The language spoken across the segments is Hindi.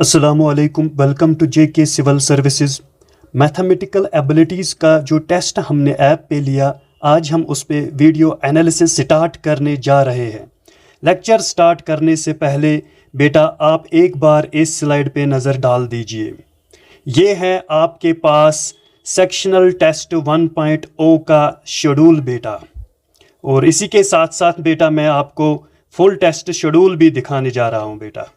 अस्सलामुअलैकुम, welcome to J K civil services. Mathematical abilities का जो टेस्ट हमने ऐप पे लिया, आज हम उस पे वीडियो एनालिसिस स्टार्ट करने जा रहे हैं। लेक्चर स्टार्ट करने से पहले बेटा आप एक बार इस स्लाइड पे नज़र डाल दीजिए। ये है आपके पास सेक्शनल टेस्ट 1.0 का शेड्यूल बेटा, और इसी के साथ साथ बेटा मैं आपको फुल टेस्ट शेड्यूल भी दिखाने जा रहा हूँ बेटा।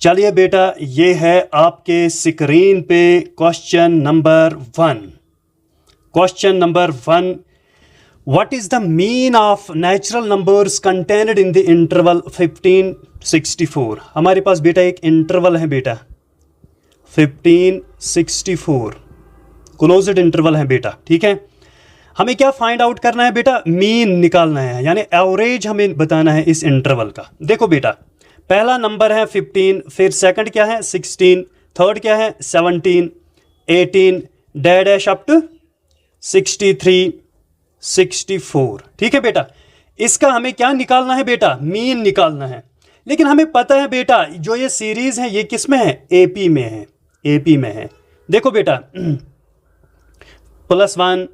चलिए बेटा, ये है आपके स्क्रीन पे question number 1। Question number 1, what is the mean of natural numbers contained in the interval 1564। हमारे पास बेटा एक इंटरवल है बेटा 1564, क्लोज्ड इंटरवल है बेटा। ठीक है, हमें क्या फाइंड आउट करना है बेटा? मीन निकालना है, यानी एवरेज हमें बताना है इस इंटरवल का। देखो बेटा, पहला नंबर है 15, फिर सेकंड क्या है 16, थर्ड क्या है 17, 18 डैश अप टू 63, 64। ठीक है बेटा, इसका हमें क्या निकालना है बेटा? मीन निकालना है। लेकिन हमें पता है बेटा, जो ये सीरीज है ये किस में है? एपी में है, एपी में है। देखो बेटा, +1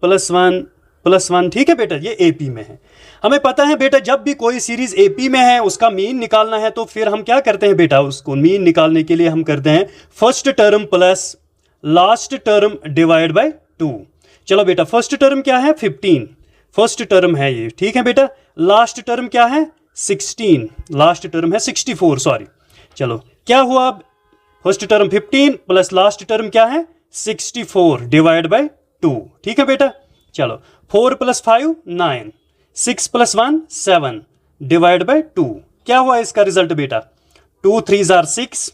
+1 +1। ठीक है बेटा, ये एपी में है। हमें पता है बेटा, जब भी कोई सीरीज एपी में है उसका मीन निकालना है, तो फिर हम क्या करते हैं बेटा? उसको मीन निकालने के लिए हम करते हैं first term plus last term divide by 2। चलो बेटा, फर्स्ट टर्म क्या है? 15, फर्स्ट टर्म है ये। ठीक है बेटा, लास्ट टर्म क्या है? 16, लास्ट टर्म है 64, सॉरी। चलो, क्या हुआ? First term 15 plus last term क्या है? 64 डिवाइड बाय 2। ठीक है बेटा, चलो 4 + 5 9, 6 + 1 7 डिवाइड बाय 2। क्या हुआ इसका रिजल्ट बेटा? 2 3 6,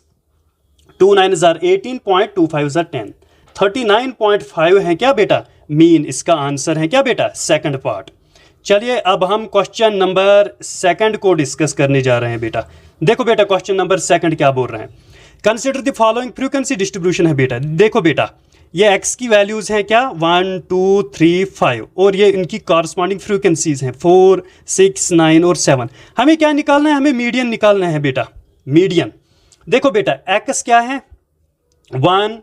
2 9 18.25 10, 39.5 है क्या बेटा? मीन इसका आंसर है क्या बेटा? Second part. चलिए अब हम क्वेश्चन नंबर सेकंड को डिस्कस करने जा रहे हैं बेटा। देखो बेटा, क्वेश्चन नंबर सेकंड क्या बोल रहे हैं? Consider the following frequency distribution है बेटा। देखो बेटा, ये x की वैल्यूज हैं क्या? 1 2 3 5, और ये इनकी कॉरस्पॉन्डिंग फ्रीक्वेंसीज हैं 4 6 9 और 7। हमें क्या निकालना है? हमें मीडियन निकालना है बेटा, मीडियन। देखो बेटा, x क्या है? 1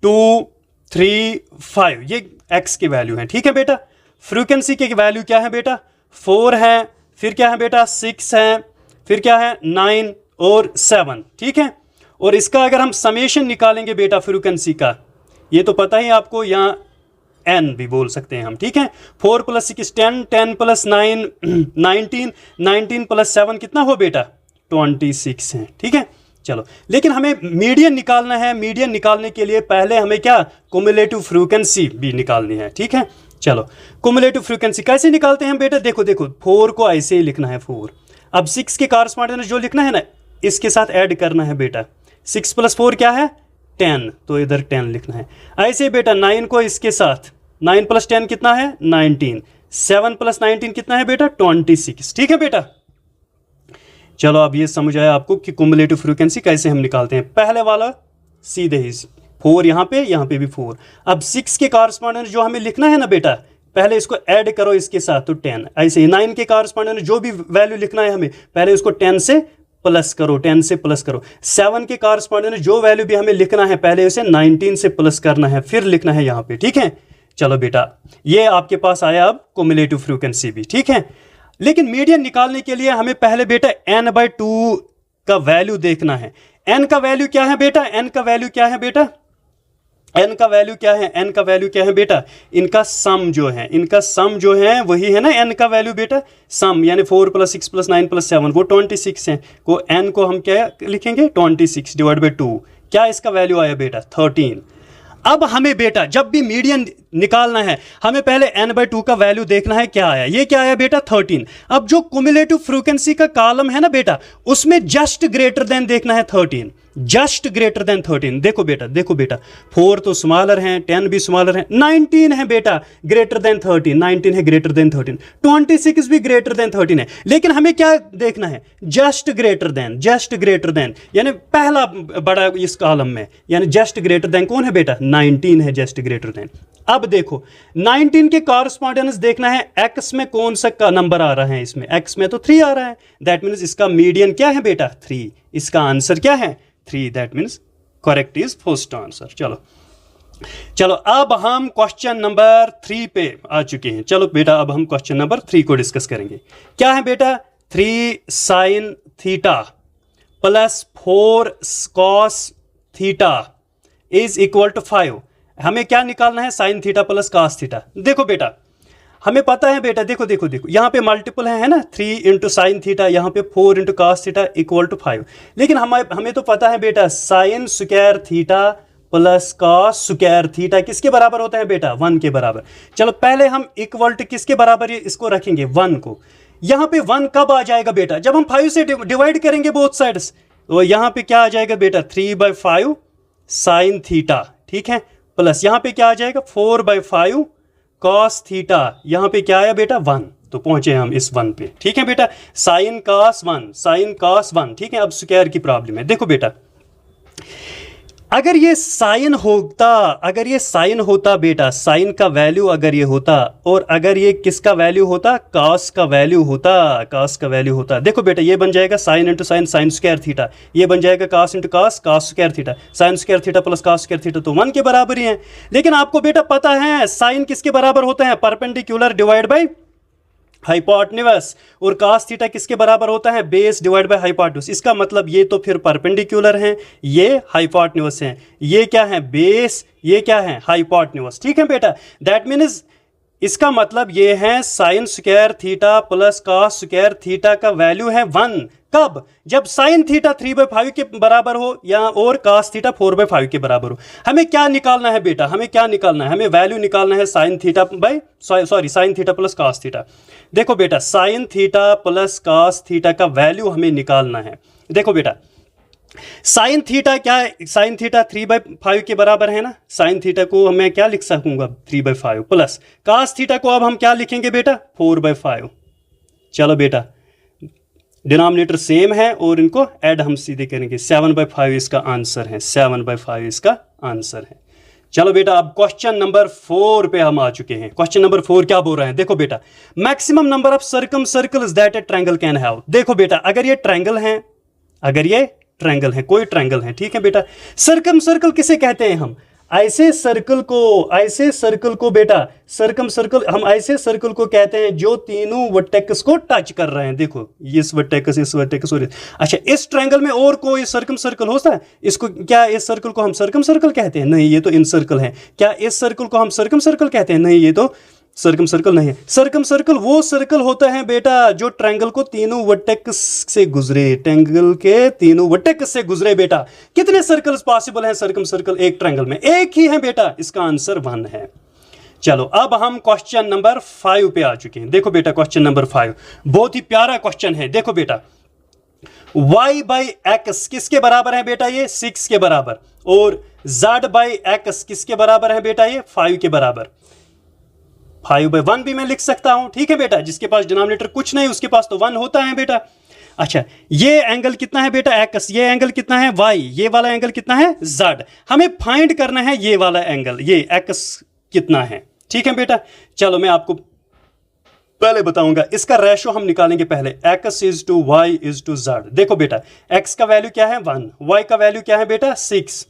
2 3 5, ये x की वैल्यू है। ठीक है बेटा, फ्रीक्वेंसी की वैल्यू क्या है बेटा? 4 है, फिर क्या है बेटा? 6 है, फिर क्या है? 9 और 7। ठीक है, और इसका अगर हम समेशन निकालेंगे बेटा फ्रीक्वेंसी का, ये तो पता ही आपको, यहाँ n भी बोल सकते हैं हम। ठीक है, 4 + 6 10, 10 + 9 19, 19 + 7 कितना हो बेटा? 26 है। ठीक है, चलो, लेकिन हमें मीडियन निकालना है। मीडियन निकालने के लिए पहले हमें क्या? कुमुलेटिव फ्रीक्वेंसी भी निकालनी है। ठीक है, चलो, कुमुलेटिव फ्रीक्वेंसी कैसे निकालते हैं हम बेटा? देखो देखो, 4 को ऐसे ही लिखना है 4। अब 6 के कॉरस्पॉन्डेंट जो लिखना है ना, इसके साथ ऐड करना है बेटा। 6 + 4 क्या है? 10, तो इधर 10 लिखना है। ऐसे बेटा 9 को इसके साथ, 9 + 10 कितना है? 19, 7 + 19 कितना है बेटा? 26। ठीक है बेटा, चलो अब ये समझ आया आपको कि कुमुलेटिव फ्रीक्वेंसी कैसे हम निकालते हैं। पहले वाला सीधे ही 4 यहाँ पे भी 4। अब 6 के कॉरस्पॉन्डेंट जो हमें लिखना है ना बेटा, पहले इसको ऐड करो इसके साथ, तो 10। ऐसे ही 9 के कॉरस्पॉन्डेंट जो भी वैल्यू लिखना है हमें, पहले उसको 10 से प्लस करो, 10 से प्लस करो। 7 के कॉरस्पॉन्डेंट जो वैल्यू भी हमें लिखना है, पहले उसे 19 से प्लस करना है, फिर लिखना है यहाँ पे। ठीक है, चलो बेटा, ये आपके पास आया अब कुमुलेटिव फ्रीक्वेंसी भी। ठीक है, लेकिन मीडियन निकालने के लिए हमें पहले बेटा n/2 का वैल्यू देखना है। n का वैल्यू क्या है बेटा? n का वैल्यू क्या है बेटा? n का वैल्यू क्या है? n का वैल्यू क्या है बेटा? इनका सम जो है, इनका सम जो है वही है ना n का वैल्यू बेटा, सम, यानी 4 + 6 + 9 + 7 वो 26 है। को n को हम क्या लिखेंगे? 26 डिवाइड बाई 2। क्या इसका वैल्यू आया बेटा? 13। अब हमें बेटा जब भी मीडियन निकालना है, हमें पहले n/2 का वैल्यू देखना है क्या आया। ये क्या आया बेटा? 13। अब जो कुमुलेटिव फ्रीक्वेंसी का कॉलम है ना बेटा, उसमें जस्ट ग्रेटर देन देखना है 13, जस्ट ग्रेटर देन 13। देखो बेटा, देखो बेटा, 4 तो स्मॉलर हैं, 10 भी स्मॉलर हैं, 19 है बेटा ग्रेटर देन 13, 19 है ग्रेटर देन 13, 26 भी ग्रेटर देन 13 है। लेकिन हमें क्या देखना है? Just greater than, just greater than, यानी पहला बड़ा इस कॉलम में, यानी जस्ट ग्रेटर देन कौन है बेटा? 19 है जस्ट ग्रेटर देन। अब देखो 19 के कॉरस्पॉन्डेंस देखना है, एक्स में कौन सा का नंबर आ रहा है, इसमें एक्स में तो 3 आ रहा है, दैट मीन्स इसका मीडियन क्या है बेटा 3, इसका आंसर क्या है 3, that means correct is first answer. चलो अब हम क्वेश्चन नंबर 3 पे आ चुके हैं। चलो बेटा अब हम क्वेश्चन नंबर 3 को डिस्कस करेंगे। क्या है बेटा 3 sin theta plus 4 cos theta is equal to 5। हमें क्या निकालना है, sine theta plus cos theta. देखो बेटा हमें पता है बेटा, देखो देखो देखो यहाँ पे मल्टीपल है ना, 3 इंटू साइन थीटा, यहाँ पे 4 into cos theta equal to 5। लेकिन हमें तो पता है बेटा sine square theta plus cos square theta किसके बराबर होता है बेटा 1 के बराबर। चलो पहले हम इक्वल टू किसके बराबर इसको रखेंगे 1 को। यहाँ पे 1 कब आ जाएगा बेटा, जब हम 5 से डिवाइड करेंगे बोथ साइड्स, तो यहाँ पे क्या आ जाएगा बेटा 3/5 साइन थीटा, ठीक है, प्लस यहाँ पे क्या आ जाएगा 4/5 कॉस थीटा, यहाँ पे क्या आया बेटा 1, तो पहुंचे हम इस 1 पे, ठीक है बेटा, साइन कॉस 1 साइन कॉस 1, ठीक है। अब स्क्वायर की प्रॉब्लम है, देखो बेटा अगर ये साइन होता बेटा, साइन का वैल्यू अगर ये होता, और अगर ये किसका वैल्यू होता कॉस का वैल्यू होता, देखो बेटा ये बन जाएगा sine into sine sign square theta, ये बन जाएगा cos into cos cos square theta, sign square theta plus cos square theta तो 1 के बराबर ही है। लेकिन आपको बेटा पता है साइन किसके बराबर होते हैं, परपेंडिकुलर डिवाइड बाई हाइपोटेन्यूस, और cos थीटा किसके बराबर होता है, बेस डिवाइड बाय हाइपोटेन्यूस। इसका मतलब ये तो फिर परपेंडिकुलर हैं, ये हाइपोटेन्यूस हैं, ये क्या है बेस, ये क्या है हाइपोटेन्यूस, ठीक है बेटा। दैट मीन्स इसका मतलब ये है sign square theta plus cos square theta का वैल्यू है 1, कब, जब साइन थीटा 3/5 के बराबर हो या और cos थीटा 4/5 के बराबर हो। हमें क्या निकालना है बेटा, हमें वैल्यू निकालना है sine theta sine theta plus cos theta. देखो बेटा sign theta plus cos theta का वैल्यू हमें निकालना है। देखो बेटा साइन थीटा क्या है, साइन थीटा 3/5 के बराबर है ना, साइन थीटा को मैं क्या लिख सकूंगा 3/5 प्लस cos थीटा को अब हम क्या लिखेंगे बेटा 4/5। चलो बेटा डिनोमिनेटर सेम है और इनको ऐड हम सीधे करेंगे, 7/5 इसका आंसर है, 7/5 इसका आंसर है। चलो बेटा अब क्वेश्चन नंबर 4 पे हम आ चुके हैं। क्वेश्चन नंबर 4 क्या बोल रहे हैं, देखो बेटा maximum number of circumcircles that a triangle can have. देखो बेटा अगर ये ट्रायंगल है, कोई ट्रायंगल है, ठीक है बेटा, सर्कल किसे कहते हैं हम, ऐसे सर्कल को बेटा सर्कल, हम ऐसे सर्कल को कहते हैं जो तीनों वर्टेक्स को टच कर रहे हैं। देखो इस वर्टेक्स और अच्छा इस ट्रायंगल में और कोई सर्कल होता है, इसको क्या इस सर्कल को हम सर्कल कहते हैं, नहीं ये तो इनसर्कल है। क्या इस सर्कल को हम सर्कल कहते हैं, नहीं ये तो सर्कल नहीं है। सर्कल वो सर्कल होता है बेटा जो ट्रायंगल को तीनों वर्टेक्स से गुजरे, ट्रायंगल के तीनों वर्टेक्स से गुजरे। बेटा कितने सर्कल्स पॉसिबल हैं सर्कल एक ट्रायंगल में, एक ही है बेटा, इसका आंसर 1 है। चलो अब हम क्वेश्चन नंबर 5 पे आ चुके हैं। देखो बेटा क्वेश्चन नंबर 5 बहुत ही प्यारा क्वेश्चन है। देखो बेटा y/x किसके बराबर है बेटा, ये 6 के बराबर, और z/x किसके बराबर है बेटा, ये 5 के बराबर। 5/1 भी मैं लिख सकता हूं, ठीक है बेटा, जिसके पास डिनोमिनेटर कुछ नहीं उसके पास तो 1 होता है बेटा। अच्छा ये एंगल कितना है बेटा x, ये एंगल कितना है y, ये वाला एंगल कितना है z। हमें फाइंड करना है ये वाला एंगल, ये x कितना है, ठीक है बेटा। चलो मैं आपको पहले बताऊंगा, इसका रेशो हम निकालेंगे पहले, x is to y is to z। देखो बेटा x का वैल्यू क्या है 1, y का वैल्यू क्या है बेटा 6,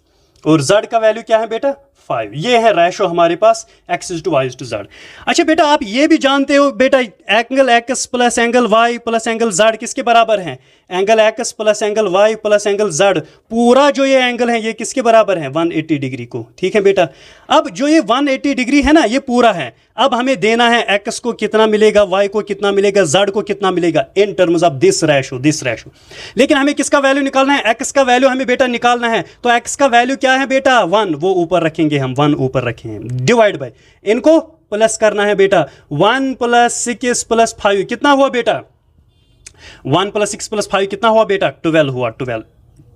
और z का वैल्यू क्या है बेटा 5। ये है रेशो हमारे पास x is to y is to z। अच्छा बेटा आप ये भी जानते हो बेटा angle x plus angle y plus angle z किसके बराबर है, angle x plus angle y plus angle z, पूरा जो ये एंगल है ये किसके बराबर है 180 डिग्री को, ठीक है बेटा। अब जो ये 180 डिग्री है ना ये पूरा है, अब हमें देना है x को कितना मिलेगा, y को कितना मिलेगा, z को कितना मिलेगा in terms of this ratio. लेकिन हमें किसका वैल्यू निकालना है, x का वैल्यू हमें बेटा निकालना है, तो x का वैल्यू क्या है बेटा 1, वो ऊपर रखेंगे हम, 1 ऊपर रखें, डिवाइड बाय इनको प्लस करना है बेटा, 1 + 6 + 5 कितना हुआ बेटा, 1 + 6 + 5 कितना हुआ बेटा 12 हुआ। 12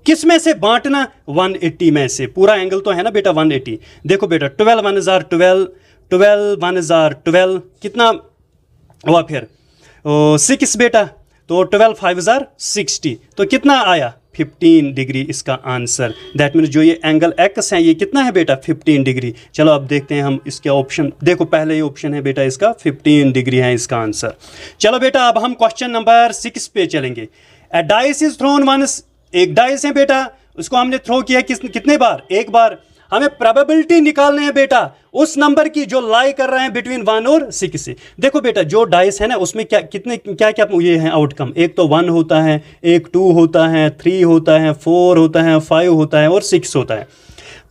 किस में से बांटना, 180 में से, पूरा एंगल तो है ना बेटा 180। देखो बेटा 12 × 1 = 12, 12 × 1 = 12, कितना हुआ फिर 6 बेटा, तो 12 × 5 = 60, तो कितना आया 15 डिग्री इसका आंसर। दैट मीन्स जो ये एंगल एक्स है ये कितना है बेटा 15 डिग्री। चलो अब देखते हैं हम इसके ऑप्शन। देखो पहले ये ऑप्शन है बेटा इसका 15 डिग्री है इसका आंसर। चलो बेटा अब हम क्वेश्चन नंबर 6 पे चलेंगे। A dice is thrown once, एक डाइस है बेटा, उसको हमने थ्रो किया कितने बार, एक बार। हमें प्रोबेबिलिटी निकालने हैं बेटा उस नंबर की जो लाई कर रहे हैं बिटवीन 1 और 6 से। देखो बेटा जो डाइस है ना उसमें क्या क्या ये है आउटकम। एक तो 1 होता है, एक 2 होता है, 3 होता है, 4 होता है, 5 होता है और 6 होता है।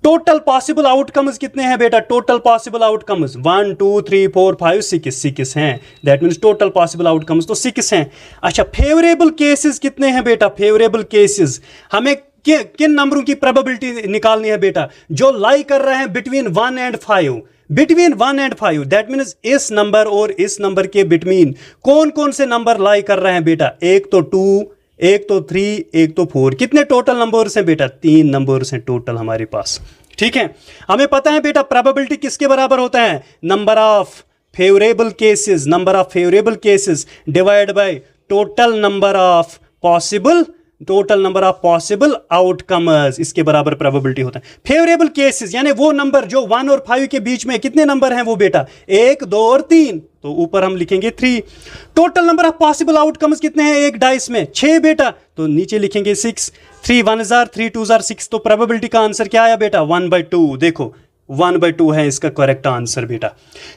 टोटल पॉसिबल आउटकम्स कितने हैं बेटा, टोटल पॉसिबल आउटकम्स 1 2 3 4 5 6 हैं। That means total possible outcomes तो 6 हैं। अच्छा फेवरेबल केसेस कितने हैं बेटा, फेवरेबल केसेस हमें किन नंबरों की प्रोबेबिलिटी निकालनी है बेटा, जो लाई कर रहे हैं between 1 and 5, between 1 and 5। That means इस नंबर और इस नंबर के बिटवीन कौन कौन से नंबर लाई कर रहे हैं बेटा, एक तो 2, एक तो 3, एक तो 4। कितने टोटल नंबर्स हैं बेटा, 3 नंबर्स हैं टोटल हमारे पास। ठीक है, हमें पता है बेटा प्रोबेबिलिटी किसके बराबर होता है, number of favourable cases, number of favourable cases divide by total number of possible, total number of possible outcomes, इसके बराबर प्रोबेबिलिटी होता है। फेवरेबल केसेस यानी वो नंबर जो 1 और 5 के बीच में, कितने नंबर हैं वो बेटा, 1 2 और 3, तो ऊपर हम लिखेंगे 3। Total number of possible outcomes कितने हैं एक डाइस में, 6 बेटा, तो नीचे लिखेंगे 6। 3 1 जार 3 2 जार 6, तो प्रोबेबिलिटी का आंसर क्या आया बेटा 1/2। देखो 1/2 है इसका करेक्ट आंसर बेटा।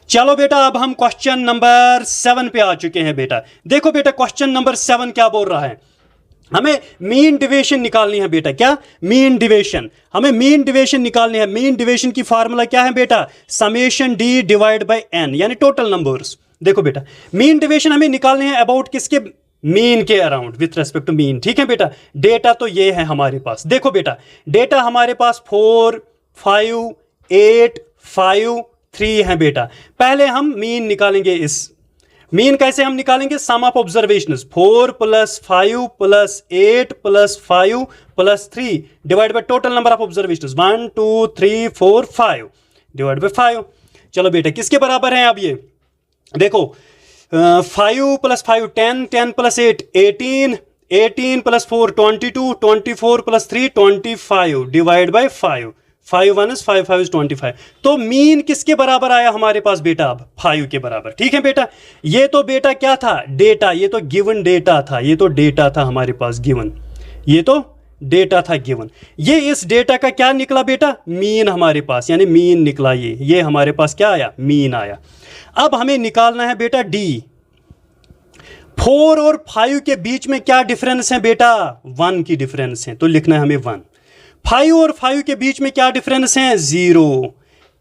चलो बेटा अब हम क्वेश्चन नंबर 7 पे आ चुके हैं बेटा। देखो बेटा क्वेश्चन नंबर 7 क्या बोल रहा है, हमें मीन डिविएशन निकालनी है बेटा। क्या, मीन डिविएशन, हमें मीन डिविएशन निकालनी है। मीन डिविएशन की फार्मूला क्या है बेटा, summation d divide by n, यानी टोटल नंबर्स। देखो बेटा मीन डिविएशन हमें निकालनी है अबाउट किसके, मीन के around with respect to mean. ठीक है बेटा, डेटा तो ये है हमारे पास। देखो बेटा डेटा हमारे पास 4 5 8 5 3 है बेटा। पहले हम मीन निकालेंगे। इस मीन कैसे हम निकालेंगे, sum of observations 4 + 5 + 8 + 5 + 3 divide by total number of observations 1 2 3 4 5 divide by 5। चलो बेटा किसके बराबर हैं अब ये, देखो 5 + 5 10 10 + 8 18 18 + 4 22 24 + 3 25 डिवाइड बाय 5। 5 1 is 5 5 is 25। तो मीन किसके बराबर आया हमारे पास बेटा, अब 5 के बराबर। ठीक है बेटा, ये तो बेटा क्या था, डेटा, ये तो गिवन डेटा था, ये तो डेटा था हमारे पास गिवन, ये तो डेटा था गिवन। ये इस डेटा का क्या निकला बेटा, मीन हमारे पास, यानी मीन निकला। ये हमारे पास क्या आया, मीन आया। अब हमें निकालना है बेटा डी। 4 और 5 के बीच में क्या डिफरेंस है बेटा, 1 की डिफरेंस है, तो लिखना है हमें 1। 5 और 5 के बीच में क्या डिफरेंस है, 0।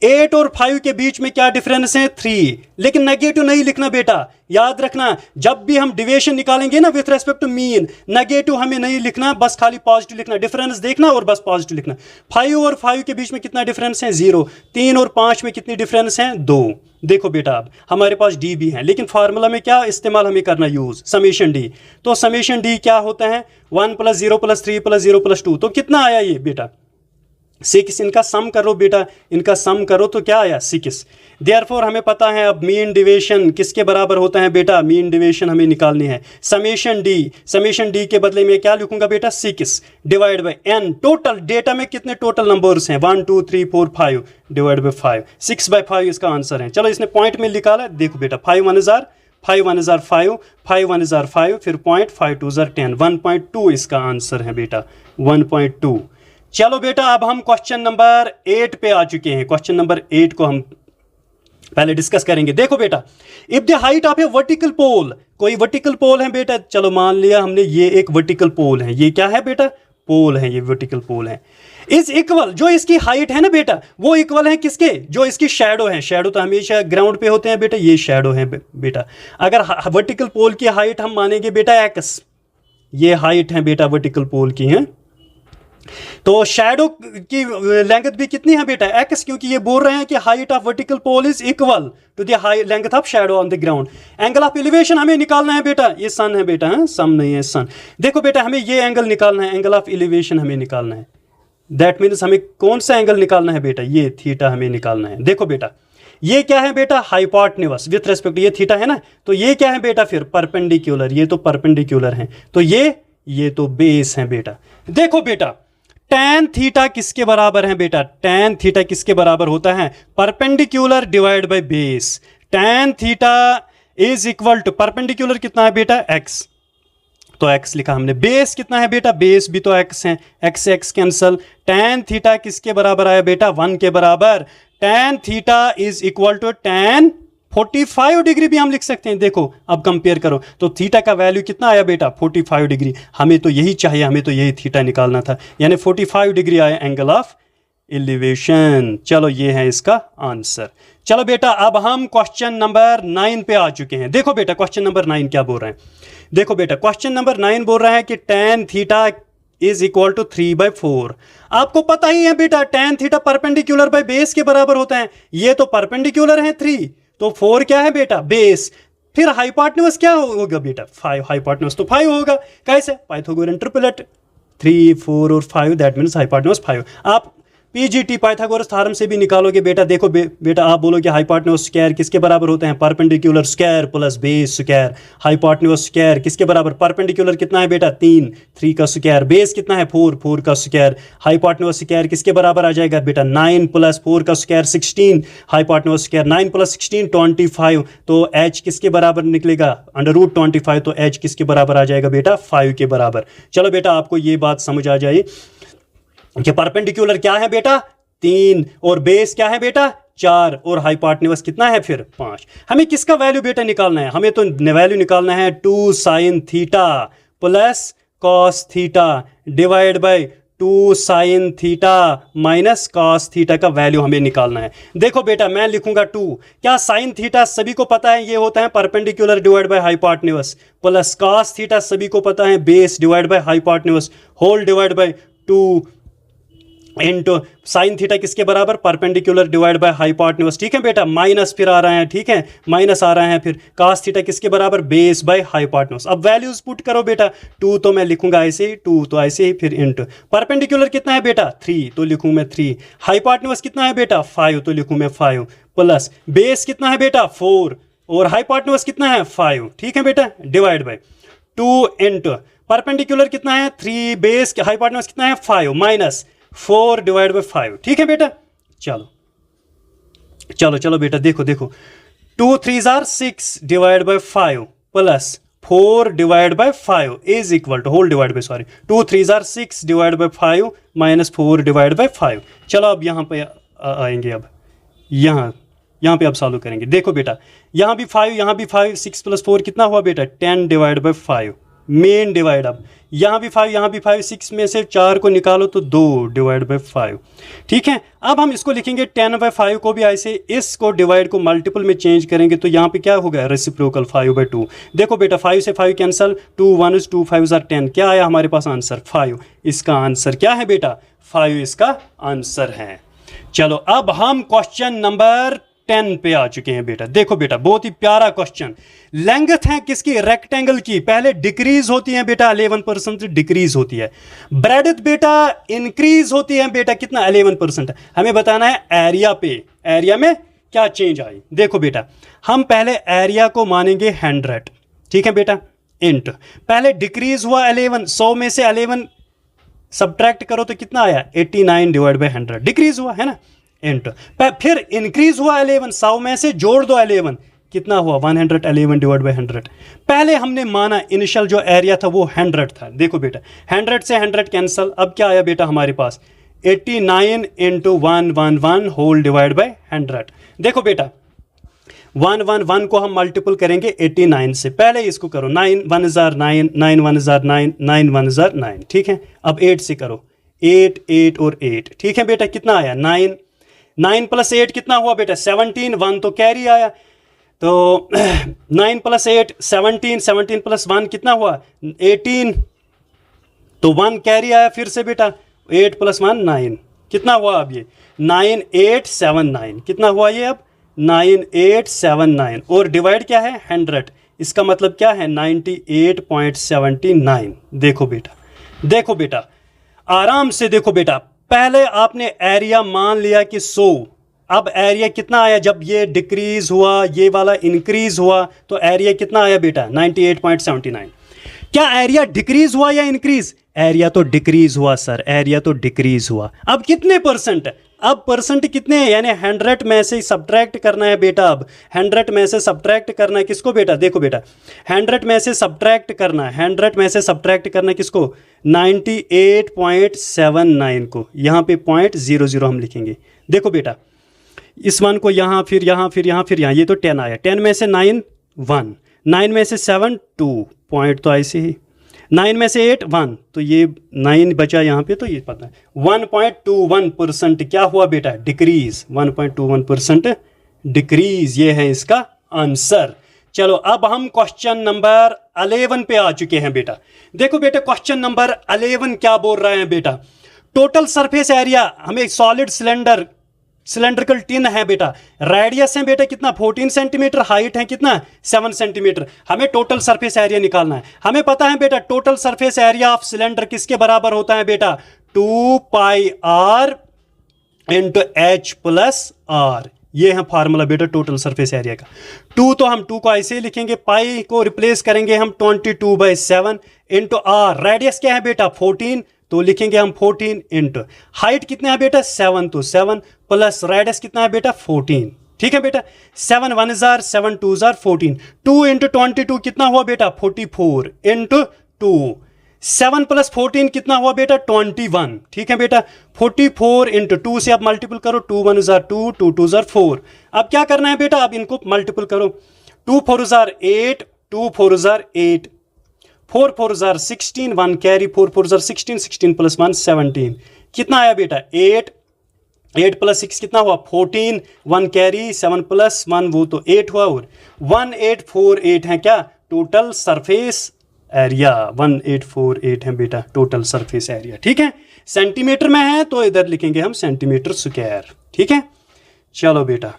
8 और 5 के बीच में क्या डिफरेंस है, 3। लेकिन नेगेटिव नहीं लिखना बेटा, याद रखना जब भी हम डिविएशन निकालेंगे ना with respect to mean, negative हमें नहीं लिखना, बस खाली पॉजिटिव लिखना, डिफरेंस देखना और बस पॉजिटिव लिखना। 5 और 5 के बीच में कितना डिफरेंस है, 0। 3 और 5 में कितनी डिफरेंस है, 2। देखो बेटा अब हमारे पास डी भी है, लेकिन फार्मूला में क्या इस्तेमाल हमें करना, यूज समेशन डी। तो समेशन डी क्या होता है, 1 + 0 + 3 + 0 + 2, तो कितना आया ये बेटा 6। इनका सम करो बेटा, इनका सम करो तो क्या आया 6। देयरफॉर हमें पता है अब मीन डिविएशन किसके बराबर होता है बेटा, मीन डिविएशन हमें निकालनी है समेशन डी। समेशन डी के बदले में क्या लिखूंगा बेटा, 6 divide by n. Total data में कितने टोटल नंबर्स हैं, 1 2 3 4 5 डिवाइड बाय 5। 6/5 इसका आंसर है। चलो इसने पॉइंट में निकाला, देखो बेटा 5 1 जार 5 1 जार 5 5 1 जार 5 फिर पॉइंट 5 2 जार 10 1.2 इसका आंसर है बेटा 1.2। चलो बेटा अब हम क्वेश्चन नंबर 8 पे आ चुके हैं। क्वेश्चन नंबर 8 को हम पहले डिस्कस करेंगे। देखो बेटा if the height of a vertical pole, कोई वर्टिकल पोल है बेटा, चलो मान लिया हमने ये एक वर्टिकल पोल है, ये क्या है बेटा, पोल है, ये वर्टिकल पोल है, इज इक्वल, जो इसकी हाइट है ना बेटा वो इक्वल है किसके, जो इसकी शैडो है। शैडो तो हमेशा ग्राउंड पे होते हैं बेटा, ये शैडो है बेटा। अगर वर्टिकल पोल की हाइट हम मानेंगे बेटा एक्स, ये हाइट है बेटा वर्टिकल पोल की है, तो शैडो की लेंथ भी कितनी है बेटा एक्स, क्योंकि ये बोल रहे हैं कि height of vertical pole is equal to the length of shadow on the ground. Angle of elevation हमें निकालना है बेटा, ये सन है बेटा, है सम नहीं है सन। देखो बेटा हमें ये एंगल निकालना है, एंगल ऑफ एलिवेशन हमें निकालना है। दैट मीन्स हमें कौन सा एंगल निकालना है बेटा, ये थीटा हमें निकालना है। देखो बेटा ये क्या है बेटा, हाइपोटेन्यूस विथ रेस्पेक्ट, ये थीटा है ना, तो ये क्या है बेटा फिर परपेंडिकुलर, ये तो परपेंडिकुलर है, तो ये ये तो बेस है बेटा। देखो बेटा tan थीटा किसके बराबर है बेटा, tan थीटा किसके बराबर होता है, perpendicular divide by base. tan theta is equal to perpendicular कितना है बेटा x, तो x लिखा हमने, बेस कितना है बेटा, बेस भी तो x है, x से x कैंसल। tan थीटा किसके बराबर आया बेटा, 1 के बराबर। tan theta is equal to tan 45 degree भी हम लिख सकते हैं। देखो अब कंपेयर करो तो थीटा का वैल्यू कितना आया बेटा, 45 डिग्री। हमें तो यही चाहिए, हमें तो यही थीटा निकालना था, यानी 45 डिग्री आया एंगल ऑफ एलिवेशन। चलो ये है इसका आंसर। चलो बेटा अब हम क्वेश्चन नंबर 9 पे आ चुके हैं। देखो बेटा क्वेश्चन नंबर 9 क्या बोल रहे हैं, देखो बेटा क्वेश्चन नंबर 9 बोल रहा है कि tan theta is equal to 3/4। आपको पता ही है बेटा tan theta perpendicular by base के बराबर होता है, ये तो परपेंडिकुलर है 3, तो 4 क्या है बेटा, बेस। फिर हाइपोटेन्यूज क्या होगा बेटा, 5, हाइपोटेन्यूज तो 5 होगा। कैसे, पाइथागोरन ट्रिपलेट 3, 4 और 5, दैट मीन्स हाइपोटेन्यूज 5। आप पीजीटी पाइथागोरस थ्योरम से भी निकालोगे बेटा। देखो बेटा आप बोलोगे हाइपोटेन्यूज स्क्वायर किसके बराबर होते हैं, perpendicular square plus base square. Hypotenuse square किसके बराबर, परपेंडिकुलर कितना है बेटा 3 का स्क्वायर, बेस कितना है 4 का स्क्वायर। हाइपोटेन्यूज स्क्वायर किसके बराबर आ जाएगा बेटा, 9 + 4 का स्क्वायर 16। हाइपोटेन्यूज स्क्वायर 9 + 16 25, तो h किसके बराबर निकलेगा, √25, तो h किसके बराबर आ जाएगा बेटा, 5 के बराबर। चलो बेटा आपको ये बात समझ आ जाए कि परपेंडिकुलर क्या है बेटा 3 और बेस क्या है बेटा 4 और हाइपोटेन्यूज कितना है फिर 5। हमें किसका वैल्यू बेटा निकालना है, हमें तो वैल्यू निकालना है 2 sin theta plus cos theta divide by 2 sin theta minus cos theta का वैल्यू हमें निकालना है। देखो बेटा मैं लिखूंगा 2, क्या sin थीटा सभी को पता है ये होता है perpendicular divide by hypotenuse, plus cos theta सभी को पता है base divide by hypotenuse whole divide by 2 into sine theta किसके बराबर, परपेंडिकुलर डिवाइड बाय हाइपोटेन्यूज। ठीक है बेटा, माइनस फिर आ रहा है, ठीक है माइनस आ रहा है, फिर cos थीटा किसके बराबर, बेस बाय हाइपोटेन्यूज। अब वैल्यूज पुट करो बेटा, 2 तो मैं लिखूंगा ऐसे ही, 2 तो ऐसे ही, फिर इंटू परपेंडिकुलर कितना है बेटा 3, तो लिखूं मैं 3। हाइपोटेन्यूज कितना है बेटा 5, तो लिखूं मैं 5, प्लस बेस कितना है बेटा 4 और हाइपोटेन्यूज कितना है 5। ठीक है बेटा, डिवाइड बाय 2 इंटू परपेंडिकुलर कितना है 3, बेस हाइपोटेन्यूज कितना है 5 माइनस 4 डिवाइड बाय 5। ठीक है बेटा, चलो चलो चलो बेटा देखो देखो 2 3s are 6 divide by 5 plus 4 divide by 5 is equal to whole divide by, sorry 2 3s are 6 divide by 5 minus 4 divide by 5। चलो अब यहाँ पे आएंगे, अब यहाँ पे अब सॉल्व करेंगे। देखो बेटा यहाँ भी 5 यहाँ भी 5, 6 + 4 कितना हुआ बेटा 10 डिवाइड बाय 5, मेन डिवाइड। अब यहाँ भी 5 यहाँ भी 5, 6 में से 4 को निकालो तो 2 डिवाइड बाय 5। ठीक है, अब हम इसको लिखेंगे 10/5 को भी ऐसे, इसको डिवाइड को मल्टीपल में चेंज करेंगे तो यहाँ पे क्या होगा रेसिप्रोकल 5/2। देखो बेटा 5 से 5 कैंसल, 2 1s 2 5s are 10, क्या आया हमारे पास आंसर 5। इसका आंसर क्या है बेटा 5 इसका आंसर है। चलो अब हम क्वेश्चन नंबर 10 पे आ चुके हैं बेटा। देखो बेटा बहुत ही प्यारा क्वेश्चन, लेंथ है किसकी, रेक्टेंगल की, पहले डिक्रीज होती है बेटा 11% डिक्रीज होती है, ब्रेडथ बेटा इंक्रीज होती है बेटा कितना 11%। हमें बताना है एरिया पे, एरिया में क्या चेंज आई। देखो बेटा हम पहले एरिया को मानेंगे 100, ठीक है बेटा, इंट पहले डिक्रीज हुआ 11, 100 में से 11 सब्ट्रैक्ट करो तो कितना आया 89 डिवाइड बाय 100, डिक्रीज हुआ है ना, इंटू फिर इंक्रीज हुआ 11, 100 में से जोड़ दो 11, कितना हुआ 111 डिवाइड बाय 100। पहले हमने माना इनिशियल जो एरिया था वो 100 था। देखो बेटा 100 से 100 कैंसल, अब क्या आया बेटा हमारे पास 89 इंटू 111 होल डिवाइड बाय 100। देखो बेटा 111 को हम मल्टीपल करेंगे 89 से, पहले इसको करो 9 1s are 9, 9 1s are 9, 9 1s are 9। ठीक है, अब 8 से करो 8 8 और 8। ठीक है बेटा कितना आया 9, 9 + 8 कितना हुआ बेटा 17, 1 तो कैरी आया, तो 9 + 8 17, 17 + 1 कितना हुआ 18, तो 1 कैरी आया फिर से बेटा, 8 + 1 9 कितना हुआ, अब ये 9879 कितना हुआ ये, अब 9879 और डिवाइड क्या है 100, इसका मतलब क्या है 98.79। देखो बेटा आराम से देखो बेटा, पहले आपने एरिया मान लिया कि 100, अब एरिया कितना आया जब ये डिक्रीज हुआ ये वाला इंक्रीज हुआ तो एरिया कितना आया बेटा 98.79। क्या एरिया डिक्रीज हुआ या इंक्रीज? एरिया तो डिक्रीज हुआ सर, एरिया तो डिक्रीज हुआ। अब कितने परसेंट? अब परसेंट कितने हैं? यानी 100 में से सब्ट्रैक्ट करना है बेटा। अब 100 में से सब्ट्रैक्ट करना है किसको बेटा? देखो बेटा, 100 में से सब्ट्रैक्ट करना है, 100 में से सब्ट्रैक्ट करना है किसको? 98.79 को। यहाँ पे 0.00 हम लिखेंगे। देखो बेटा, इस वन को यहाँ, फिर यहाँ, फिर यहाँ, फिर यहाँ, ये तो 10 आया। 10 में से 9 1, 9 में से 7 2, पॉइंट तो ऐसे ही, 9 में से 8 1, तो ये 9 बचा यहाँ पे, तो ये पता है 1.21% क्या हुआ बेटा? डिक्रीज। 1.21% डिक्रीज, ये है इसका आंसर। चलो अब हम क्वेश्चन नंबर 11 पे आ चुके हैं बेटा। देखो बेटा, क्वेश्चन नंबर 11 क्या बोल रहे हैं बेटा? टोटल सरफेस एरिया, हमें सॉलिड सिलेंड्रिकल टिन है बेटा, रेडियस है बेटा कितना? 14 सेंटीमीटर, हाइट है कितना? 7 सेंटीमीटर। हमें टोटल सरफेस एरिया निकालना है। हमें पता है बेटा total surface area of cylinder किसके बराबर होता है बेटा? 2 pi R into H plus R. ये है फार्मूला बेटा टोटल सरफेस एरिया का। 2 तो हम 2 को ऐसे ही लिखेंगे, पाई को रिप्लेस करेंगे हम 22/7 इंटू आर। रेडियस क्या है बेटा? 14, तो लिखेंगे हम 14 इंटू हाइट कितना है बेटा? 7, तो 7 प्लस रेडियस कितना है बेटा? 14। ठीक है बेटा, 7 1 जार 7 2 जार 14। 2 इंटू 22 कितना हुआ बेटा? 44 इंटू 2। 7 प्लस 14 कितना हुआ बेटा? 21। ठीक है बेटा, 44 इंटू 2 से आप मल्टीपल करो, 2 1 जार 2, 2 2 जार 4। अब क्या करना है बेटा? अब इनको मल्टीपल करो, 2 4 jar 8, 2 4 jar 8, 4 4 jar 16, 1 carry, 4 4 jar 16, 16 plus 1 17। कितना आया बेटा? 8, 8 प्लस 6 कितना हुआ? 14, 1 कैरी, 7 प्लस 1 वो तो 8 हुआ, और 1848 है क्या टोटल सरफेस एरिया? 1848 है बेटा टोटल सरफेस एरिया। ठीक है, सेंटीमीटर में है तो इधर लिखेंगे हम सेंटीमीटर स्क्वायर। ठीक है, चलो बेटा,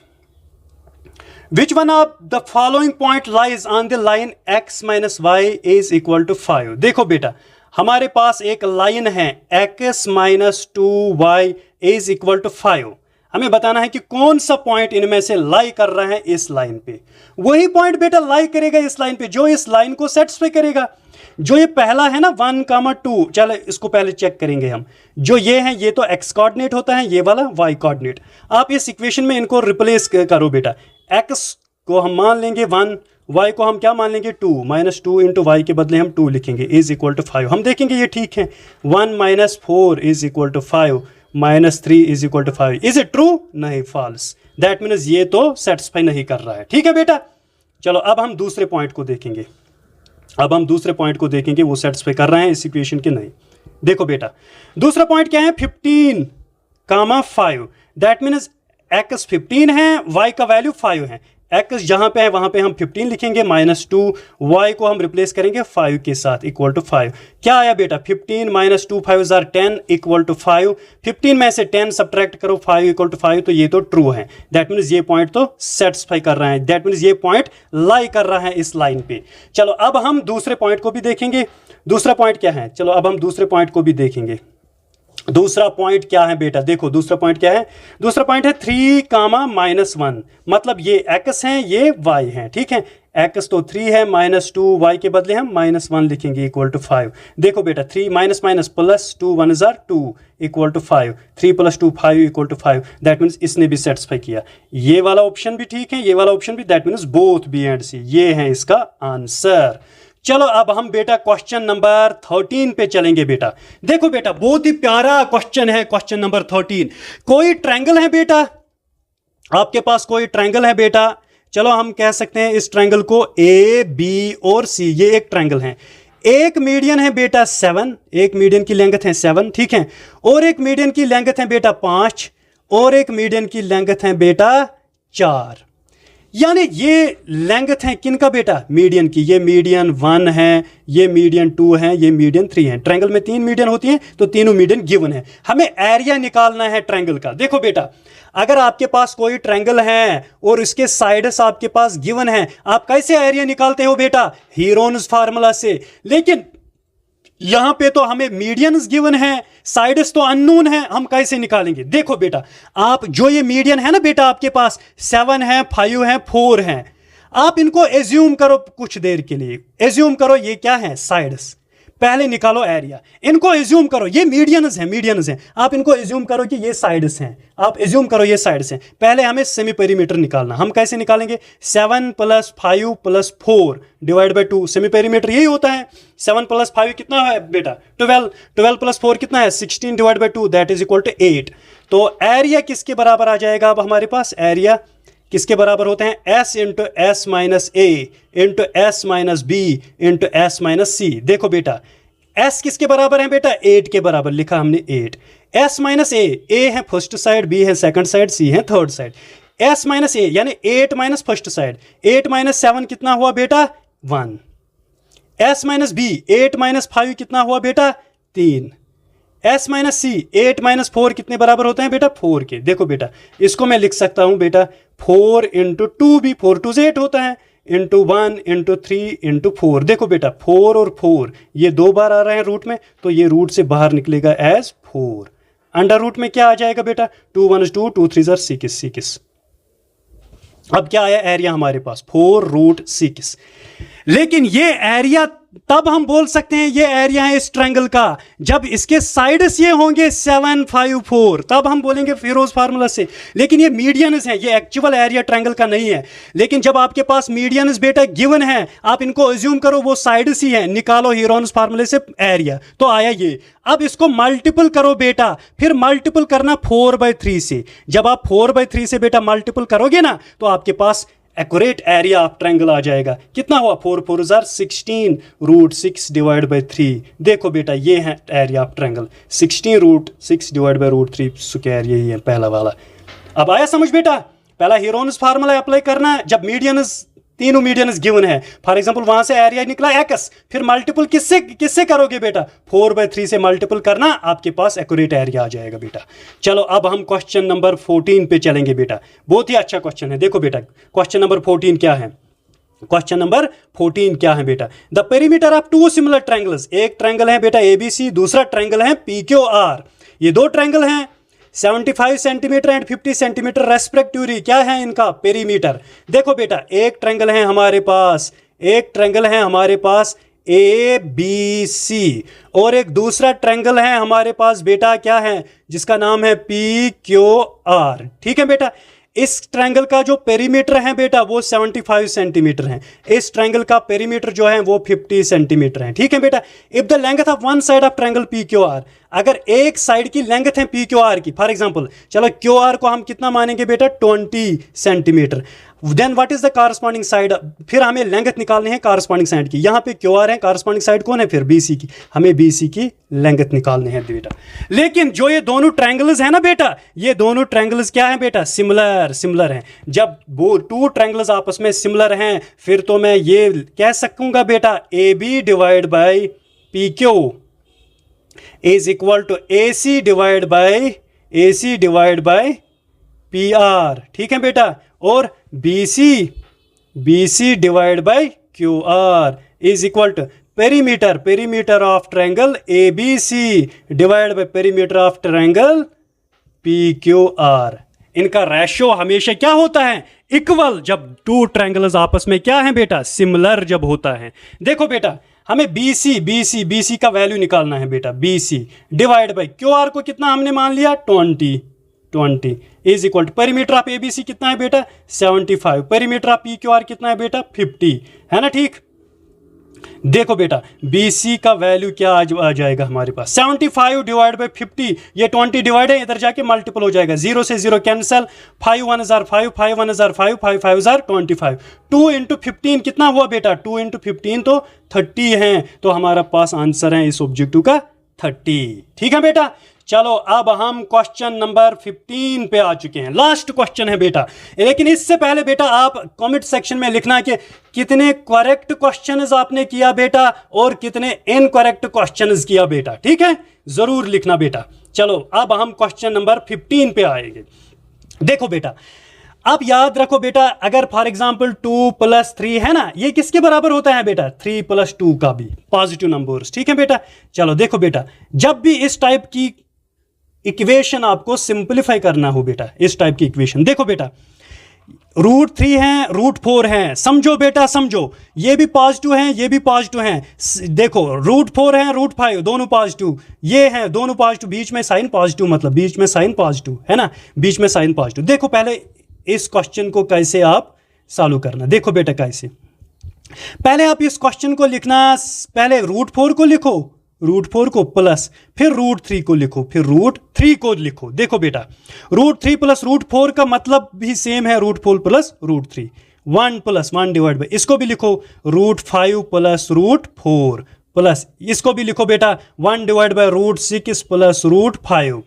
Which one of the following point lies on the line x minus y is equal to 5? देखो बेटा, हमारे पास एक लाइन है x minus 2y is equal to 5। हमें बताना है कि कौन सा पॉइंट इनमें से लाई कर रहा है इस लाइन पे। वही पॉइंट बेटा लाई करेगा इस लाइन पे जो इस लाइन को सेटिस्फाई करेगा। जो ये पहला है ना 1, 2, चलो इसको पहले चेक करेंगे हम। जो ये है ये तो x कोऑर्डिनेट होता है, ये वाला y कोऑर्डिनेट। आप इस इक्वेशन में इनको रिप्लेस करो बेटा। x को हम मान लेंगे 1, y को हम क्या मान लेंगे 2, -2 इंटू वाई के बदले हम 2 लिखेंगे इज इक्वल टू 5। हम देखेंगे ये ठीक है। 1 - 4 is equal to 5, -3 is equal to 5। Is it true? नहीं, फॉल्स। दैट मीन्स ये तो सेटिस्फाई नहीं कर रहा है। ठीक है बेटा, चलो अब हम दूसरे पॉइंट को देखेंगे। अब हम दूसरे पॉइंट को देखेंगे वो सेटिस्फाई कर रहे हैं इस इक्वेशन के नहीं। देखो बेटा, दूसरा पॉइंट क्या है? 15, 5। दैट मीन्स x 15 है, y का वैल्यू 5 है। x जहां पे है वहां पे हम 15 लिखेंगे, -2, y को हम रिप्लेस करेंगे 5 के साथ, इक्वल टू 5। क्या आया बेटा? 15 - 2 5 जार 10 इक्वल टू 5। 15 में से 10 सब्ट्रैक्ट करो, 5 इक्वल टू 5, तो ये तो ट्रू है। दैट मीन्स ये पॉइंट तो सेटिस्फाई कर रहा है। दैट मीन्स ये पॉइंट लाई कर रहा है इस लाइन पे। चलो अब हम दूसरे पॉइंट को भी देखेंगे। दूसरा पॉइंट क्या है? चलो अब हम दूसरे पॉइंट को भी देखेंगे। दूसरा पॉइंट क्या है बेटा? देखो दूसरा पॉइंट क्या है? दूसरा पॉइंट है 3, -1। मतलब ये x है, ये y है। ठीक है, x तो 3 है, -2 y के बदले हम -1 लिखेंगे इक्वल टू 5। देखो बेटा, 3 - प्लस 2 1 जार 2 equal to 5। 3 + 2 5 equal to 5। That means इसने भी सेटिस्फाई किया। ये वाला ऑप्शन भी ठीक है, ये वाला ऑप्शन भी। That means both B and C, ये है इसका आंसर। चलो अब हम बेटा क्वेश्चन नंबर 13 पे चलेंगे बेटा। देखो बेटा, बहुत ही प्यारा क्वेश्चन है क्वेश्चन नंबर 13। कोई ट्रायंगल है बेटा, आपके पास कोई ट्रायंगल है बेटा। चलो हम कह सकते हैं इस ट्रायंगल को A, B और C, ये एक ट्रायंगल है। एक मीडियन है बेटा 7, एक मीडियन की लेंथ है 7। ठीक है, और एक मीडियन की लेंथ है बेटा 5, और एक मीडियन की लेंथ है बेटा 4। यानी ये लेंथ है किनका बेटा? मीडियन की। ये मीडियन 1 है, ये मीडियन 2 है, ये मीडियन 3 है। ट्रायंगल में 3 मीडियन होती हैं, तो तीनों मीडियन गिवन है। हमें एरिया निकालना है ट्रायंगल का। देखो बेटा, अगर आपके पास कोई ट्रायंगल है और इसके साइड्स आपके पास गिवन है, आप कैसे एरिया निकालते हो बेटा? हीरोन्स फार्मूला से। लेकिन यहां पे तो हमें मीडियंस गिवन है, साइड्स तो अननोन है, हम कैसे निकालेंगे? देखो बेटा, आप जो ये मीडियन है ना बेटा, आपके पास 7 है, 5 है, 4 है। आप इनको एज्यूम करो कुछ देर के लिए, एज्यूम करो ये क्या है, साइड्स। पहले निकालो एरिया, इनको एज्यूम करो ये मीडियंस हैं, मीडियंस हैं, आप इनको एज्यूम करो कि ये साइड्स हैं, आप एज्यूम करो ये साइड्स हैं। पहले हमें सेमी पेरीमीटर निकालना, हम कैसे निकालेंगे, 7 + 5 + 4 डिवाइड बाई 2, सेमी पेरीमीटर यही होता है। 7 + 5 कितना है बेटा, 12, 12 + 4 कितना है, 16 divide by 2 that is equal to 8। तो एरिया किसके बराबर आ जाएगा, अब हमारे पास एरिया किसके बराबर होते हैं, S × S - A × S - B × S - C। देखो बेटा S किसके बराबर है बेटा, 8 के बराबर लिखा हमने 8। S - A है फर्स्ट साइड, B है सेकंड साइड, C है थर्ड साइड। S - A यानी 8 - फर्स्ट साइड, 8 - 7 कितना हुआ बेटा, 1। S - B 8 - 5 कितना हुआ बेटा, 3। S - C 8 - 4 कितने बराबर होते हैं बेटा, 4 के। देखो बेटा इसको मैं लिख सकता हूं बेटा 4 × 2 भी 4 2 8 होता है, × 1 × 3 × 4। देखो बेटा 4 और 4 ये 2 बार आ रहे हैं रूट में, तो ये रूट से बाहर निकलेगा एज 4। अंडर रूट में क्या आ जाएगा बेटा, 2 1 2, 2 3 6 6। अब क्या आया एरिया हमारे पास, 4√6। लेकिन ये एरिया तब हम बोल सकते हैं ये एरिया है इस ट्रायंगल का जब इसके साइड्स ये होंगे 7 5 4, तब हम बोलेंगे फेरोज फार्मूला से। लेकिन ये मीडियंस हैं, ये एक्चुअल एरिया ट्रायंगल का नहीं है। लेकिन जब आपके पास मीडियंस बेटा गिवन है, आप इनको अज्यूम करो वो साइड्स ही हैं, निकालो हीरोन्स फार्मूले से एरिया, तो आया ये। अब इसको मल्टीपल करो बेटा, फिर मल्टीपल करना 4/3 से। जब आप 4/3 से बेटा मल्टीपल करोगे ना, तो आपके पास एक्यूरेट एरिया ऑफ ट्रायंगल आ जाएगा। कितना हुआ, 4 4 16 √6 डिवाइड बाई 3। देखो बेटा ये है area of triangle, 16√6 divide by √3 square, यही है पहला वाला। अब आया समझ बेटा, पहला हीरोन्स फार्मूला अप्लाई करना है जब मीडियंस, तीनों मीडियंस गिवन है। फॉर एग्जांपल वहां से एरिया निकला x, फिर मल्टीपल किससे करोगे बेटा, 4/3 से मल्टीपल करना, आपके पास एक्यूरेट एरिया आ जाएगा बेटा। चलो अब हम क्वेश्चन नंबर 14 पे चलेंगे बेटा, बहुत ही अच्छा क्वेश्चन है। देखो बेटा क्वेश्चन नंबर 14 क्या है, क्वेश्चन नंबर 14 क्या है बेटा, the perimeter of 2 similar triangles. एक ट्रायंगल है बेटा ABC, दूसरा ट्रायंगल है PQR। ये दो ट्रायंगल हैं, 75 सेंटीमीटर एंड 50 सेंटीमीटर रेस्पेक्टिवली। क्या है इनका पेरीमीटर। देखो बेटा एक ट्रायंगल है हमारे पास, एक ट्रायंगल है हमारे पास ABC, और एक दूसरा ट्रायंगल है हमारे पास बेटा क्या है, जिसका नाम है PQR। ठीक है बेटा, इस ट्रायंगल का जो पेरीमीटर है बेटा वो 75 सेंटीमीटर है, इस ट्रायंगल का पेरीमीटर जो है वो 50 सेंटीमीटर है। ठीक है बेटा, if the length of one side of triangle PQR, अगर एक साइड की लेंथ है PQR की, फॉर एग्जांपल चलो QR को हम कितना मानेंगे बेटा 20 centimetre, then what is the corresponding side, फिर हमें लेंथ निकालनी है कॉरस्पॉन्डिंग साइड की। यहाँ पे QR है, कॉरस्पॉन्डिंग साइड कौन है फिर BC की, हमें BC की लेंथ निकालनी है बेटा। लेकिन जो ये दोनों ट्रायंगल्स है ना बेटा, ये दोनों ट्रायंगल्स क्या है बेटा, सिमिलर हैं। जब वो 2 ट्रायंगल्स आपस में सिमिलर हैं, फिर तो मैं ये कह सकूंगा बेटा AB divide by PQ is equal to AC divide by PR। ठीक है बेटा, और BC divide by QR is equal to perimeter of triangle ABC divide by perimeter of triangle PQR। इनका रेशियो हमेशा क्या होता है, इक्वल, जब 2 ट्रायंगल्स आपस में क्या है बेटा, सिमिलर जब होता है। देखो बेटा हमें BC का वैल्यू निकालना है बेटा, BC डिवाइड बाई QR को कितना हमने मान लिया 20 is equal to perimeter of ABC कितना है बेटा 75, पेरीमीटर ऑफ PQR कितना है बेटा 50, है ना। ठीक, देखो बेटा BC का वैल्यू क्या आ जाएगा हमारे पास 75 डिवाइड बाई 50, ये 20 डिवाइड है, इधर जाके मल्टीपल हो जाएगा, 0 से 0 कैंसिल, 5 1 5, 5 1 5, 5 5 25। 2 × 15 कितना हुआ बेटा, 2 × 15 तो 30 है, तो हमारा पास आंसर है इस ऑब्जेक्टिव का 30। ठीक है बेटा, चलो अब हम क्वेश्चन नंबर 15 पे आ चुके हैं, लास्ट क्वेश्चन है बेटा। लेकिन इससे पहले बेटा आप कमेंट सेक्शन में लिखना कि कितने करेक्ट क्वेश्चंस आपने किया बेटा और कितने इनकरेक्ट क्वेश्चंस किया बेटा। ठीक है, जरूर लिखना बेटा। चलो अब हम क्वेश्चन नंबर 15 पे आएंगे। देखो बेटा अब याद रखो बेटा, अगर फॉर एग्जांपल 2 + 3 है ना, ये किसके बराबर होता है बेटा 3 + 2 का भी पॉजिटिव नंबर्स। ठीक है बेटा, चलो देखो बेटा जब भी इस टाइप की इक्वेशन आपको सिंपलीफाई करना हो बेटा, इस टाइप की इक्वेशन, देखो बेटा √3 है, √4 है, समझो बेटा समझो, ये भी पॉजिटिव हैं, ये भी पॉजिटिव हैं। देखो √4 है, √5 दोनों पॉजिटिव, ये हैं दोनों पॉजिटिव, बीच में साइन पॉजिटिव, मतलब बीच में साइन पॉजिटिव है ना, बीच में साइन पॉजिटिव। देखो पहले इस क्वेश्चन को कैसे आप सॉल्व करना, देखो बेटा कैसे। पहले आप इस क्वेश्चन को लिखना, पहले √4 को लिखो, √4 को प्लस, फिर √3 को लिखो, फिर √3 को लिखो। देखो बेटा √3 प्लस √4 का मतलब भी सेम है, √4 प्लस √3, 1 प्लस 1 डिवाइड बाई, इसको भी लिखो √5 प्लस √4 प्लस, इसको भी लिखो बेटा 1 डिवाइड बाई √6 प्लस √5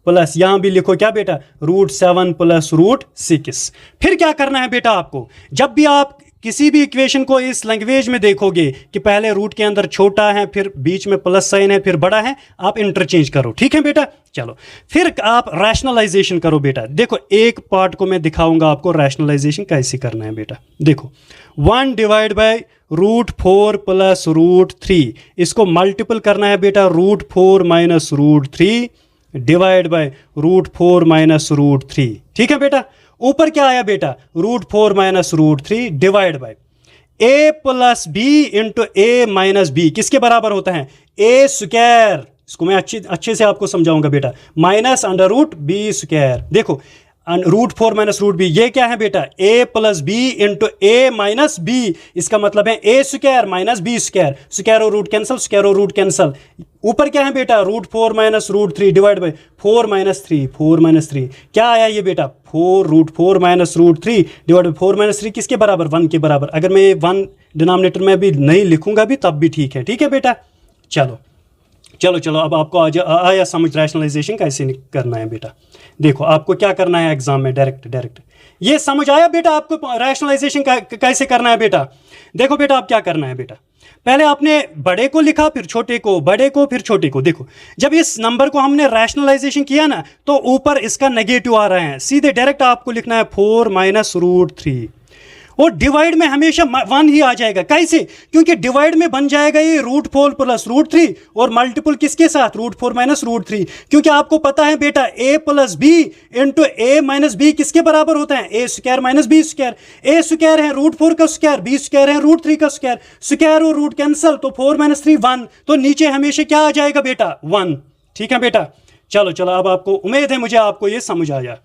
प्लस, यहां भी लिखो क्या बेटा √7 प्लस √6। फिर क्या करना है बेटा आपको, जब भी आप किसी भी इक्वेशन को इस लैंग्वेज में देखोगे कि पहले रूट के अंदर छोटा है, फिर बीच में प्लस साइन है, फिर बड़ा है, आप इंटरचेंज करो, ठीक है बेटा। चलो फिर आप रैशनलाइजेशन करो बेटा। देखो एक पार्ट को मैं दिखाऊंगा आपको रैशनलाइजेशन कैसे करना है बेटा। देखो 1 डिवाइड बाई √4 प्लस √3, इसको मल्टीपल करना है बेटा √4 माइनस √3 डिवाइड बाई √4 माइनस √3, ठीक है बेटा। ऊपर क्या आया बेटा √4 minus √3 divide by a plus b into a minus b, किसके बराबर होता है a स्क्वायर, इसको मैं अच्छे से आपको समझाऊंगा बेटा, माइनस √b²। देखो √4 माइनस √b, ये क्या है बेटा a plus b into a minus b, इसका मतलब है a² माइनस b², स्क्वायर और रूट कैंसल, स्क्वायर और रूट कैंसल। ऊपर क्या है बेटा √4 minus √3 divide by 4 minus 3, 4 minus 3 क्या आया ये बेटा √4 माइनस √3 डिवाइड बाई 4 माइनस 3 किसके बराबर 1 के बराबर। अगर मैं 1 डिनोमिनेटर में भी नहीं लिखूंगा भी तब भी ठीक है, ठीक है बेटा। चलो चलो चलो अब आपको आया समझ रैशनलाइजेशन कैसे करना है बेटा। देखो आपको क्या करना है एग्जाम में, डायरेक्ट ये समझ आया बेटा आपको रैशनलाइजेशन कैसे करना है बेटा। देखो बेटा आप क्या करना है बेटा, पहले आपने बड़े को लिखा, फिर छोटे को, बड़े को, फिर छोटे को। देखो जब इस नंबर को हमने रैशनलाइजेशन किया ना तो ऊपर इसका नेगेटिव आ रहा है, सीधे डायरेक्ट आपको लिखना है 4 माइनस √3, और डिवाइड में हमेशा 1 ही आ जाएगा। कैसे, क्योंकि डिवाइड में बन जाएगा ये √4 प्लस √3 और मल्टीपल किसके साथ √4 माइनस √3, क्योंकि आपको पता है बेटा a plus b into a minus b किसके बराबर होता है a² माइनस b²। a² है √4 का स्क्वायर, b² है √3 का स्क्वायर, स्क्वायर और रूट कैंसल, तो 4 माइनस 3 1, तो नीचे हमेशा क्या आ जाएगा बेटा 1, ठीक है बेटा। चलो चलो अब आपको उम्मीद है मुझे आपको ये समझ आया।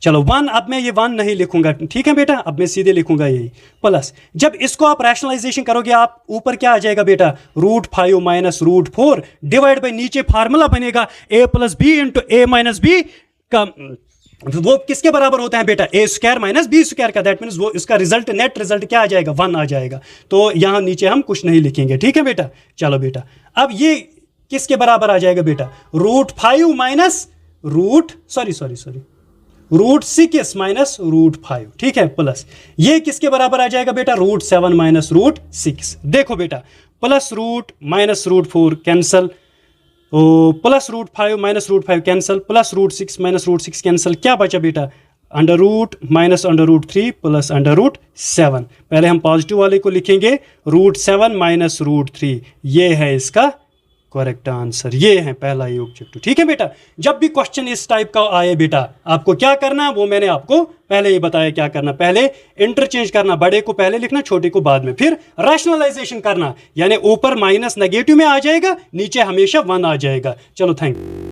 चलो 1, अब मैं ये 1 नहीं लिखूंगा, ठीक है बेटा, अब मैं सीधे लिखूंगा यही प्लस। जब इसको आप रैशनलाइजेशन करोगे आप ऊपर क्या आ जाएगा बेटा √5 माइनस √4 डिवाइड बाई, नीचे फार्मूला बनेगा a plus b into a minus b का, वो किसके बराबर होता है बेटा a² माइनस b² का, दैट मीन्स वो इसका रिजल्ट, नेट रिजल्ट क्या आ जाएगा 1 आ जाएगा। तो यहां नीचे हम कुछ नहीं लिखेंगे, ठीक है बेटा। चलो बेटा अब ये किसके बराबर आ जाएगा बेटा √5 माइनस √6 माइनस √5, ठीक है, प्लस ये किसके बराबर आ जाएगा बेटा √7 माइनस √6। देखो बेटा plus root minus √4 cancel, plus √5 minus √5 cancel, plus √6 minus √6 cancel, क्या बचा बेटा √ माइनस √3 प्लस √7। पहले हम पॉजिटिव वाले को लिखेंगे √7 माइनस √3, ये है इसका करेक्ट आंसर, ये है पहला ही ऑब्जेक्टिव, ठीक है बेटा। जब भी क्वेश्चन इस टाइप का आए बेटा आपको क्या करना, वो मैंने आपको पहले ही बताया क्या करना, पहले इंटरचेंज करना, बड़े को पहले लिखना, छोटे को बाद में, फिर रैशनलाइजेशन करना, यानी ऊपर माइनस नेगेटिव में आ जाएगा, नीचे हमेशा 1 आ जाएगा। चलो थैंक यू।